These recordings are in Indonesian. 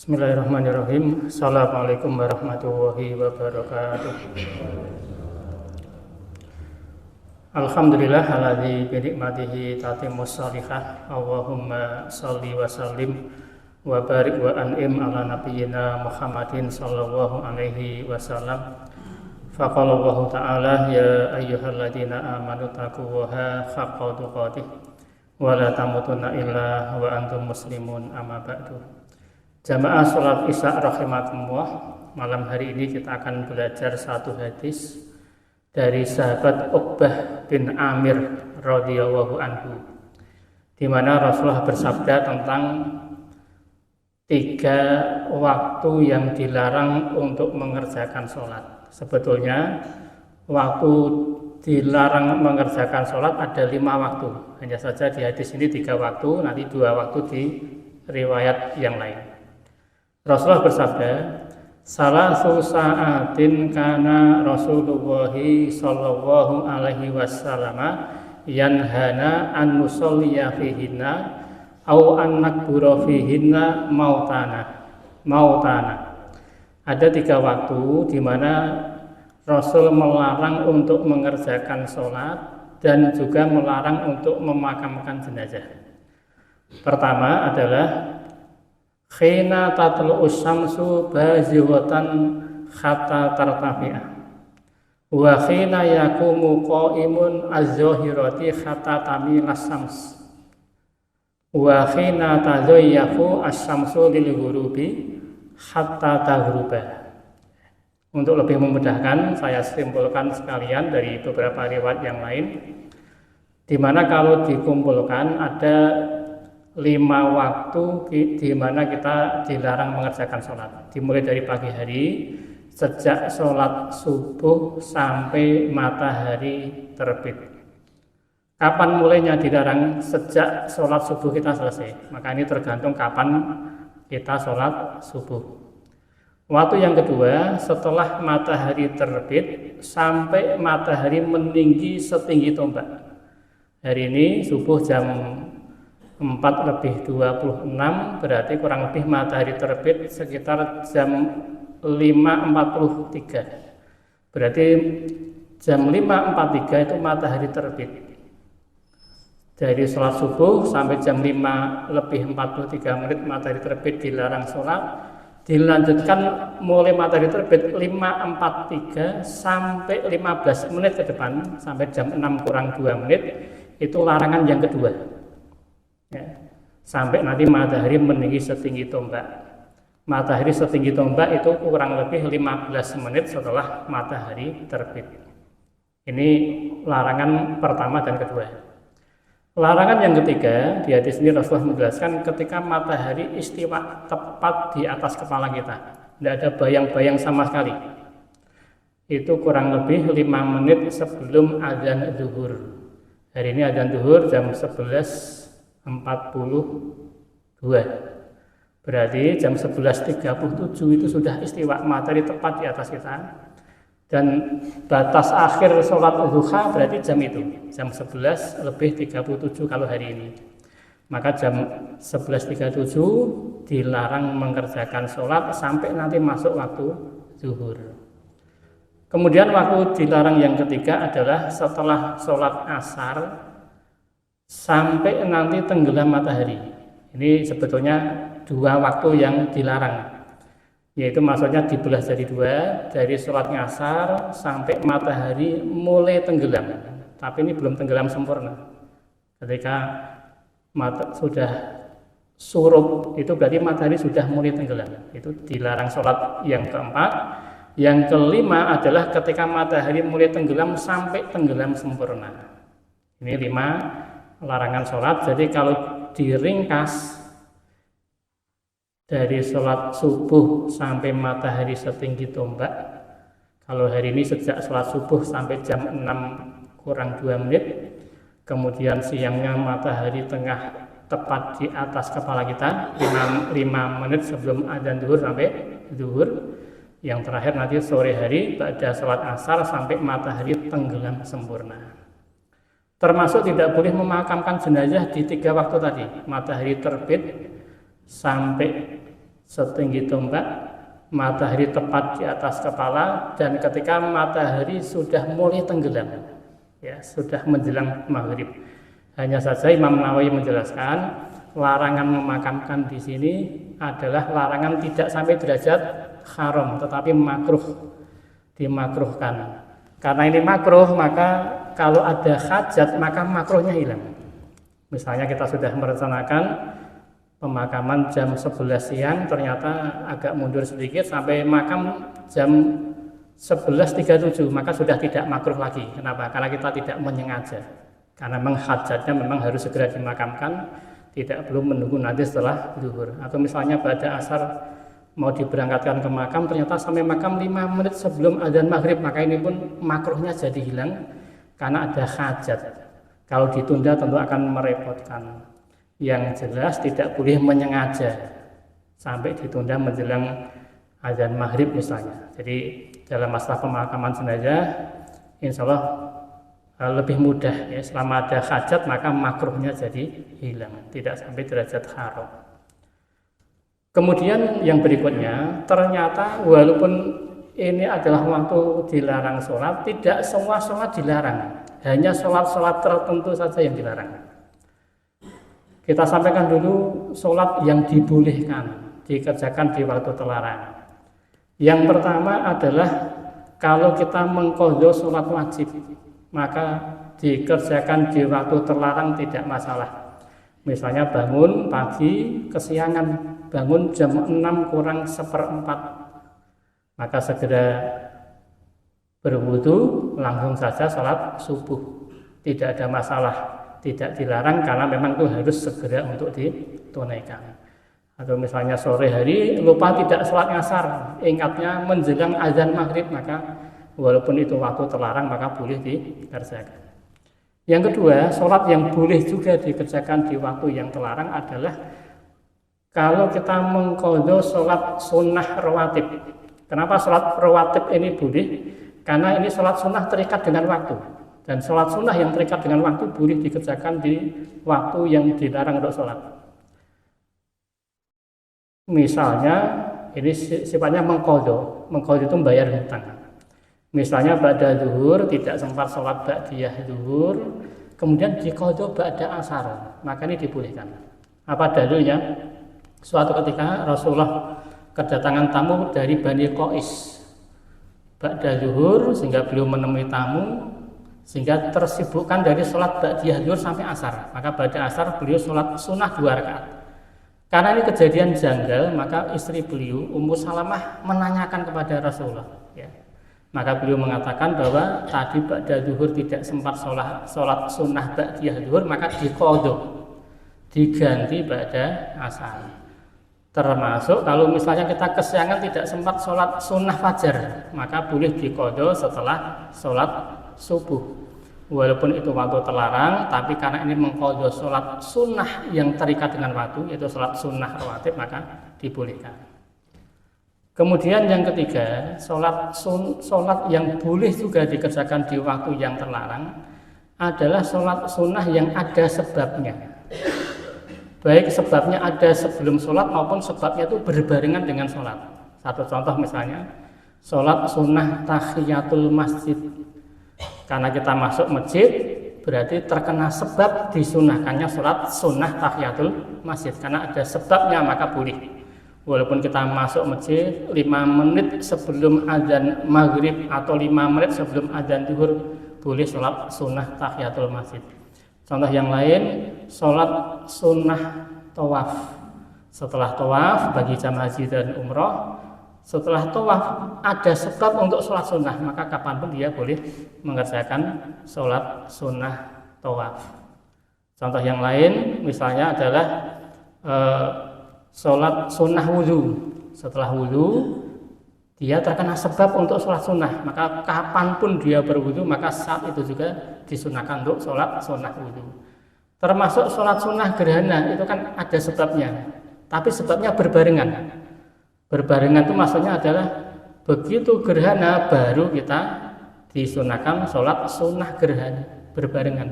Bismillahirrahmanirrahim. Assalamualaikum warahmatullahi wabarakatuh. Alhamdulillah alladzi bi nikmatihi tatimmus shalihah. Allahumma shalli wa sallim wa barik wa an'im ala nabiyyina Muhammadin sallallahu alaihi wasallam. Faqala Allah ta'ala ya ayyuhalladzina amanu taqullaha haqqa tuqatih wa la tamutunna illa wa antum muslimun amma ba'du. Jamaah sholat isya rahimakumullah, malam hari ini kita akan belajar satu hadis dari sahabat Uqbah bin Amir radhiyallahu anhu, di mana Rasulullah bersabda tentang 3 waktu yang dilarang untuk mengerjakan sholat. Sebetulnya waktu dilarang mengerjakan sholat ada 5 waktu, hanya saja di hadis ini 3 waktu, nanti 2 waktu di riwayat yang lain. Rasulullah bersabda, salasu sa'atin kana Rasulullah sallallahu alaihi wasallam yanhana an nusalliya fihinna au an nakbura fihinna mautana. Ada 3 waktu di mana Rasul melarang untuk mengerjakan sholat dan juga melarang untuk memakamkan jenazah. Pertama adalah khina tatlu'u syamsu bazighatan hatta tartafi'a wa khina yaqumu qa'imun az-zahirati hatta tamilas syams wa khina tazayyafu asy-syamsu lil ghurubi hatta taghruba. Untuk lebih memudahkan, saya simpulkan sekalian dari beberapa riwayat yang lain, di mana kalau dikumpulkan ada 5 waktu di mana kita dilarang mengerjakan sholat. Dimulai dari pagi hari, sejak sholat subuh sampai matahari terbit. Kapan mulainya dilarang? Sejak sholat subuh kita selesai. Maka ini tergantung kapan kita sholat subuh. Waktu yang kedua, setelah matahari terbit sampai matahari meninggi setinggi tombak. Hari ini subuh jam 4:26, berarti kurang lebih matahari terbit sekitar jam 5:43. Berarti jam 5:43 itu matahari terbit. Dari sholat subuh sampai jam 5:43 matahari terbit dilarang sholat. Dilanjutkan mulai matahari terbit 5:43 sampai 15 menit ke depan, sampai jam 6:02 itu larangan yang kedua. Ya, sampai nanti matahari meninggi setinggi tombak. Matahari setinggi tombak itu kurang lebih 15 menit setelah matahari terbit. Ini larangan pertama dan kedua. Larangan yang ketiga, di hadis ini Rasulullah menjelaskan ketika matahari istiwa tepat di atas kepala kita, tidak ada bayang-bayang sama sekali. Itu kurang lebih 5 menit sebelum adzan zuhur. Hari ini adzan zuhur jam 11:42. Berarti jam 11:37 itu sudah istiwa matahari tepat di atas kita. Dan batas akhir sholat duha berarti jam itu, jam 11:37 kalau hari ini. Maka jam 11:37 dilarang mengerjakan sholat sampai nanti masuk waktu zuhur. Kemudian waktu dilarang yang ketiga adalah setelah sholat asar sampai nanti tenggelam matahari. Ini sebetulnya 2 waktu yang dilarang, yaitu maksudnya dibelah jadi 2, dari sholat asar sampai matahari mulai tenggelam. Tapi ini belum tenggelam sempurna. Ketika sudah surup itu berarti matahari sudah mulai tenggelam. Itu dilarang sholat yang keempat. Yang kelima adalah ketika matahari mulai tenggelam sampai tenggelam sempurna. Ini 5 larangan sholat. Jadi kalau diringkas, dari sholat subuh sampai matahari setinggi tombak, kalau hari ini sejak sholat subuh sampai jam 6:02, kemudian siangnya matahari tengah tepat di atas kepala kita 5 menit sebelum adzan zuhur sampai zuhur. Yang terakhir nanti sore hari pada sholat asar sampai matahari tenggelam sempurna. Termasuk tidak boleh memakamkan jenazah di 3 waktu tadi, matahari terbit sampai setinggi tombak, matahari tepat di atas kepala, dan ketika matahari sudah mulai tenggelam, ya, sudah menjelang maghrib. Hanya saja Imam Nawawi menjelaskan larangan memakamkan di sini adalah larangan tidak sampai derajat haram, tetapi makruh, dimakruhkan. Karena ini makruh, maka kalau ada hajat maka makruhnya hilang. Misalnya kita sudah merencanakan pemakaman jam 11 siang, ternyata agak mundur sedikit sampai makam jam 11.37, maka sudah tidak makruh lagi. Kenapa? Karena kita tidak menyengaja. Karena memang hajatnya memang harus segera dimakamkan, tidak perlu menunggu nanti setelah zuhur. Atau misalnya pada asar mau diberangkatkan ke makam, ternyata sampai makam 5 menit sebelum adzan maghrib, maka ini pun makruhnya jadi hilang karena ada hajat. Kalau ditunda tentu akan merepotkan. Yang jelas tidak boleh menyengaja sampai ditunda menjelang adzan maghrib misalnya. Jadi dalam masalah pemakaman jenazah, insya Allah lebih mudah, ya. Selama ada hajat maka makruhnya jadi hilang, tidak sampai derajat haram. Kemudian yang berikutnya, ternyata walaupun ini adalah waktu dilarang sholat, tidak semua sholat dilarang, hanya sholat-sholat tertentu saja yang dilarang. Kita sampaikan dulu sholat yang dibolehkan dikerjakan di waktu terlarang. Yang pertama adalah kalau kita mengqadha sholat wajib, maka dikerjakan di waktu terlarang tidak masalah. Misalnya bangun pagi kesiangan, bangun jam 6 kurang 1/4, maka segera berwudu langsung saja sholat subuh, tidak ada masalah, tidak dilarang karena memang itu harus segera untuk ditunaikan. Atau misalnya sore hari lupa tidak sholat ngasar, ingatnya menjelang azan maghrib, maka walaupun itu waktu terlarang maka boleh dikerjakan. Yang kedua, sholat yang boleh juga dikerjakan di waktu yang terlarang adalah kalau kita mengqadha sholat sunnah rawatib. Kenapa sholat rawatib ini boleh? Karena ini sholat sunnah terikat dengan waktu, dan sholat sunnah yang terikat dengan waktu boleh dikerjakan di waktu yang dilarang untuk sholat. Misalnya ini sifatnya mengqadha itu membayar hutang. Misalnya ba'da zuhur tidak sempat sholat ba'diyah zuhur, kemudian diqadha ba'da asar, maka ini dibolehkan. Apa dalilnya? Suatu ketika Rasulullah kedatangan tamu dari Bani Qais ba'da zuhur, sehingga beliau menemui tamu, sehingga tersibukkan dari sholat ba'diyah zuhur sampai asar. Maka ba'da asar beliau sholat sunnah 2 rakaat. Karena ini kejadian janggal, maka istri beliau Ummu Salamah menanyakan kepada Rasulullah, ya. Maka beliau mengatakan bahwa tadi ba'da zuhur tidak sempat sholat sunnah ba'diyah zuhur, maka diqadha, diganti ba'da asar. Termasuk kalau misalnya kita kesiangan tidak sempat sholat sunnah fajar, maka boleh diqadha setelah sholat subuh. Walaupun itu waktu terlarang, tapi karena ini mengqadha sholat sunnah yang terikat dengan waktu, yaitu sholat sunnah rawatib, maka dibolehkan. Kemudian yang ketiga, sholat yang boleh juga dikerjakan di waktu yang terlarang adalah sholat sunnah yang ada sebabnya. Baik sebabnya ada sebelum sholat maupun sebabnya itu berbarengan dengan sholat. Satu contoh misalnya, sholat sunnah tahiyatul masjid. Karena kita masuk masjid, berarti terkena sebab disunahkannya sholat sunnah tahiyatul masjid. Karena ada sebabnya maka boleh. Walaupun kita masuk masjid 5 menit sebelum adzan maghrib atau 5 menit sebelum adzan zuhur, boleh sholat sunnah tahiyatul masjid. Contoh yang lain, sholat sunnah tawaf. Setelah tawaf bagi jamaah haji dan umroh, setelah tawaf ada sebab untuk sholat sunnah, maka kapanpun dia boleh mengerjakan sholat sunnah tawaf. Contoh yang lain misalnya adalah sholat sunnah wudhu. Setelah wudhu dia terkena sebab untuk sholat sunnah, maka kapanpun dia berwudhu maka saat itu juga disunahkan untuk sholat sunnah wudhu. Termasuk sholat sunnah gerhana itu kan ada sebabnya, tapi sebabnya berbarengan. Berbarengan itu maksudnya adalah begitu gerhana baru kita disunahkan sholat sunnah gerhana berbarengan.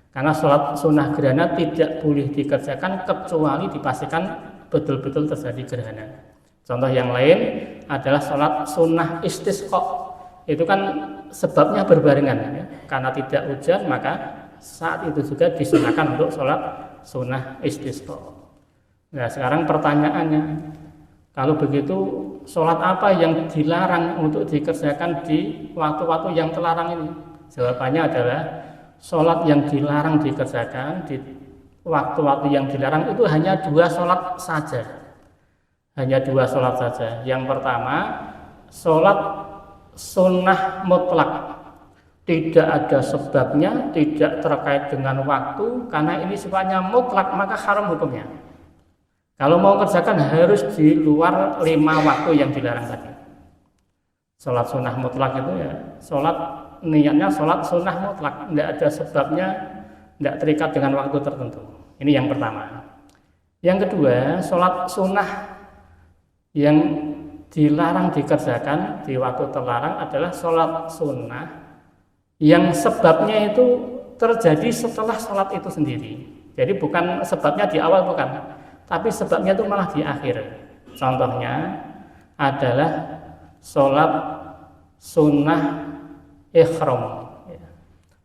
Karena sholat sunnah gerhana tidak boleh dikerjakan kecuali dipastikan betul-betul terjadi gerhana. Contoh yang lain adalah sholat sunnah istisqa. Itu kan sebabnya berbarengan ya. Karena tidak hujan maka saat itu juga disunahkan untuk sholat sunnah istisqa. Nah sekarang pertanyaannya, kalau begitu sholat apa yang dilarang untuk dikerjakan di waktu-waktu yang terlarang ini? Jawabannya adalah sholat yang dilarang dikerjakan di waktu-waktu yang dilarang itu hanya 2 sholat saja. Hanya 2 sholat saja. Yang pertama, sholat sunnah mutlak. Tidak ada sebabnya, tidak terkait dengan waktu, karena ini sifatnya mutlak, maka haram hukumnya. Kalau mau kerjakan harus di luar 5 waktu yang dilarang tadi. Sholat sunnah mutlak itu ya, sholat niatnya sholat sunnah mutlak, tidak ada sebabnya, tidak terikat dengan waktu tertentu. Ini yang pertama. Yang kedua, sholat sunnah yang dilarang dikerjakan di waktu terlarang adalah sholat sunnah yang sebabnya itu terjadi setelah sholat itu sendiri. Jadi bukan sebabnya di awal, bukan, tapi sebabnya itu malah di akhir. Contohnya adalah sholat sunnah ikhram.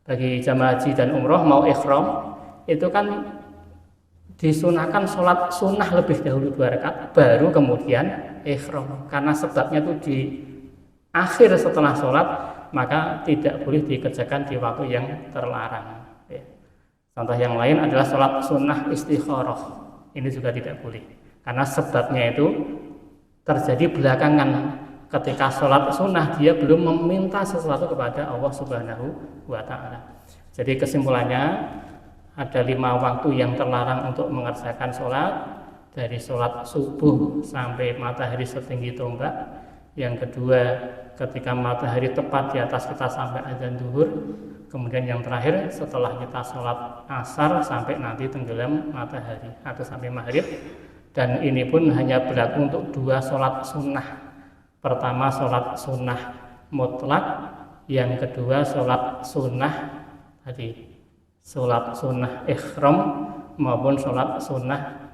Bagi jamaah haji dan umroh mau ikhram itu kan disunahkan sholat sunnah lebih dahulu 2 rakaat baru kemudian ikhram. Karena sebabnya itu di akhir setelah sholat, maka tidak boleh dikerjakan di waktu yang terlarang. Contoh yang lain adalah sholat sunnah istikharah. Ini juga tidak boleh, karena sebabnya itu terjadi belakangan. Ketika sholat sunnah dia belum meminta sesuatu kepada Allah Subhanahu wa Ta'ala. Jadi kesimpulannya ada 5 waktu yang terlarang untuk mengerjakan sholat, dari sholat subuh sampai matahari setinggi tombak. Yang kedua, ketika matahari tepat di atas kita sampai azan zuhur. Kemudian yang terakhir setelah kita sholat asar sampai nanti tenggelam matahari atau sampai maghrib. Dan ini pun hanya berlaku untuk 2 sholat sunnah. Pertama sholat sunnah mutlak, yang kedua sholat sunnah tadi, sholat sunnah ikhram maupun sholat sunnah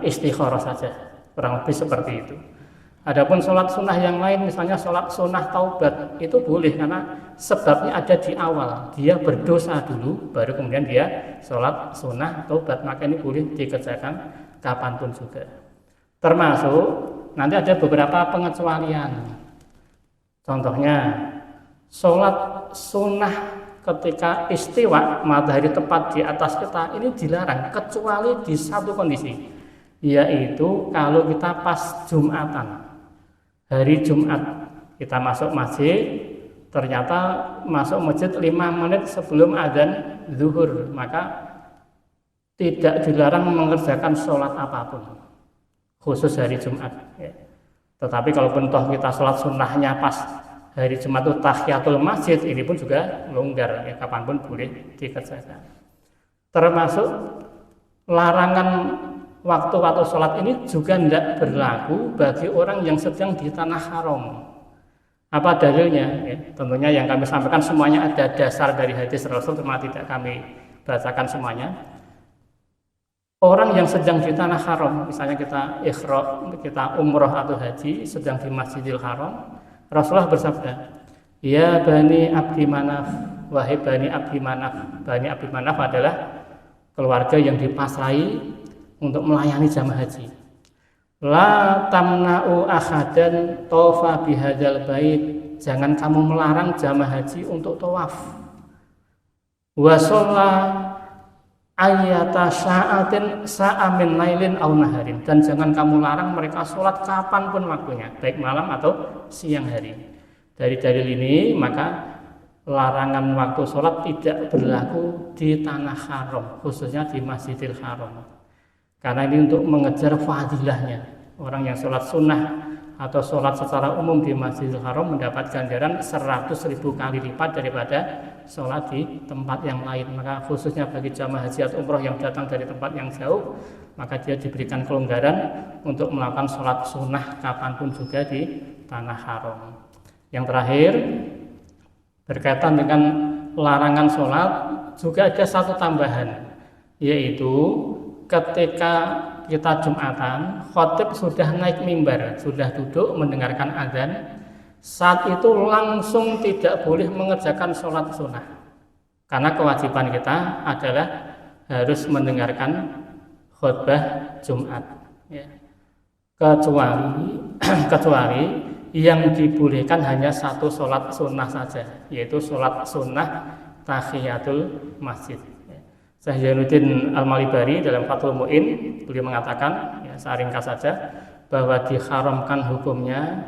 istikharah saja, kurang lebih seperti itu. Adapun sholat sunnah yang lain, misalnya sholat sunnah taubat, itu boleh karena sebabnya ada di awal, dia berdosa dulu baru kemudian dia sholat sunnah taubat, maka ini boleh dikerjakan kapanpun juga. Termasuk nanti ada beberapa pengecualian. Contohnya sholat sunnah ketika istiwa matahari tepat di atas kita ini dilarang kecuali di satu kondisi, yaitu kalau kita pas Jumatan, hari Jumat kita masuk masjid, ternyata masuk masjid 5 menit sebelum adzan zuhur, maka tidak dilarang mengerjakan sholat apapun khusus hari Jumat. Tetapi kalau toh kita sholat sunnahnya pas hari Jumat itu tahiyatul masjid, ini pun juga longgar, ya, kapanpun boleh dikerjakan. Termasuk larangan waktu-waktu sholat ini juga tidak berlaku bagi orang yang sedang di tanah haram. Apa dalilnya? Ya, tentunya yang kami sampaikan semuanya ada dasar dari hadis Rasul, cuma tidak kami bacakan semuanya. Orang yang sedang di tanah haram, misalnya kita ikhram, kita umroh atau haji, sedang di Masjidil Haram, Rasulullah bersabda, ya Bani Abdi Manaf, wahai Bani Abdi Manaf. Bani Abdi Manaf adalah keluarga yang dipasrahi untuk melayani jamaah haji. La tamna'u ahadan tofa bihadzal bait. Jangan kamu melarang jamaah haji untuk tawaf. Wa sholla ayata sa'atin sa'amin lailin aw naharin. Dan jangan kamu larang mereka sholat kapanpun waktunya, baik malam atau siang hari. Dari dalil ini maka larangan waktu sholat tidak berlaku di tanah haram, khususnya di Masjidil Haram. Karena ini untuk mengejar fadilahnya. Orang yang sholat sunnah atau sholat secara umum di Masjidil Haram mendapat ganjaran 100.000 kali lipat daripada sholat di tempat yang lain. Maka khususnya bagi jamaah haji atau umroh yang datang dari tempat yang jauh, maka dia diberikan kelonggaran untuk melakukan sholat sunnah kapanpun juga di tanah haram. Yang terakhir, berkaitan dengan larangan sholat juga ada satu tambahan, yaitu ketika kita Jumatan, khotib sudah naik mimbar, sudah duduk mendengarkan azan, saat itu langsung tidak boleh mengerjakan sholat sunnah, karena kewajiban kita adalah harus mendengarkan khutbah Jumat, ya. Kecuali yang dibolehkan hanya satu sholat sunnah saja, yaitu sholat sunnah tahiyatul masjid. Syekh Zainuddin Al-Malibari dalam Fathul Mu'in beliau mengatakan, ya, seringkas saja, bahwa diharamkan hukumnya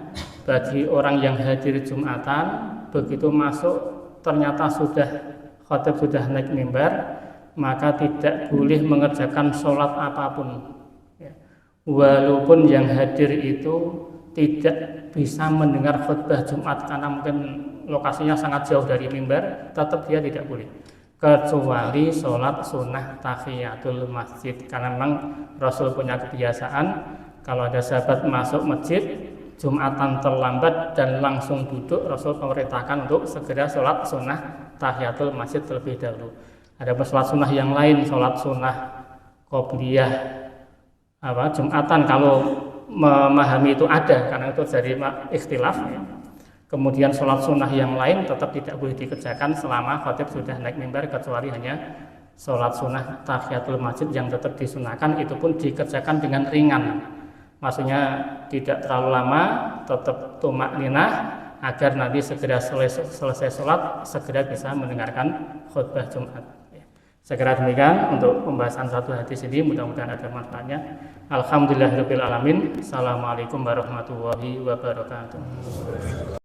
bagi orang yang hadir Jumatan, begitu masuk ternyata khotib sudah naik mimbar, maka tidak boleh mengerjakan sholat apapun, ya. Walaupun yang hadir itu tidak bisa mendengar khutbah Jumat karena mungkin lokasinya sangat jauh dari mimbar, tetap dia tidak boleh, kecuali sholat sunnah tahiyatul masjid. Karena memang Rasul punya kebiasaan, kalau ada sahabat masuk masjid Jumatan terlambat dan langsung duduk, Rasul memerintahkan untuk segera sholat sunnah tahiyatul masjid terlebih dahulu. Ada sholat sunnah yang lain, sholat sunnah qobliyah Jumatan, kalau memahami itu ada, karena itu jadi ikhtilaf, ya. Kemudian sholat sunnah yang lain tetap tidak boleh dikerjakan selama khotib sudah naik mimbar, kecuali hanya sholat sunnah tahiyatul masjid yang tetap disunahkan, itu pun dikerjakan dengan ringan, maksudnya tidak terlalu lama, tetap tumak ninah, agar nanti segera selesai sholat segera bisa mendengarkan khutbah Jumat. Segera demikian untuk pembahasan satu hadis ini, mudah-mudahan ada manfaatnya. Alhamdulillahirabbil alamin. Assalamualaikum warahmatullahi wabarakatuh.